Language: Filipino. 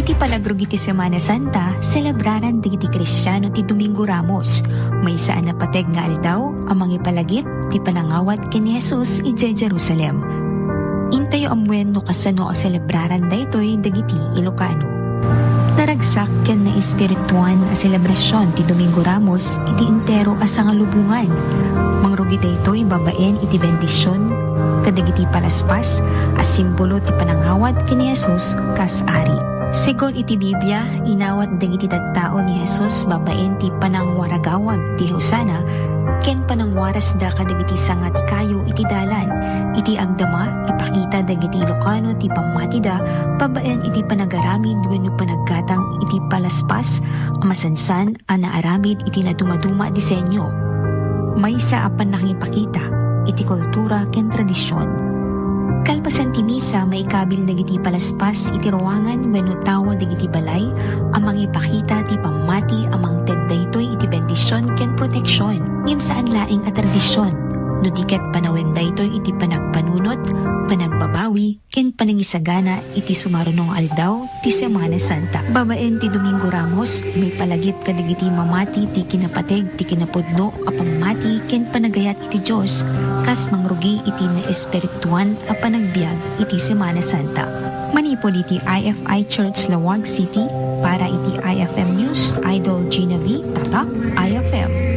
Iti palagrog iti Semana Santa, celebraran digiti Kristiyano ti Domingo Ramos. May saan na pateg nga aldaw, amang ipalagip, ti panangawat ken ni Jesus ije Jerusalem. Intayo amwen no kasano o celebraran daytoy dagiti Ilocano. Naragsak ken na espirituan a selebrasyon ti Domingo Ramos iti entero a sangalubungan. Mangrugit daytoy babaen iti bendisyon kadagiti palaspas a simbolo ti panangawat ken ni Jesus kas ari. Según iti Biblia, inawat dagiti tattao ni Jesus babaen ti panangwaragawag ti Hosana ken panangwaras da kadagiti sanga ti kayo iti dalan. Iti agdama ipakita dagiti Ilocano ti pammatida babaen iti panagaramid wenno panaggatang iti palaspas a masansan a naaramid iti nadumaduma disenyo. Maysa a panakipakita iti kultura ken tradisyon. Kalpasan ti misa maikabil dagiti palaspas iti ruangan wenno tawa dagiti balay amang ipakita ti pammati amang ted daytoy iti bendisyon ken proteksyon. Ngem saan laeng a tradisyon no diket panawen daytoy iti panagpanunot, panagbabawi ken panangisagana iti sumarunong aldaw ti Semana Santa. Babaen ti Domingo Ramos may palagip kadagiti mamati ti kinapateg ti kinapudno a pammati ken panagayat iti Dios kas mangrugi iti na espirituan a panagbiag iti Semana Santa. Manipod iti IFI Church Lawag City para iti IFM News, Idol Gina V, Tatak, IFM.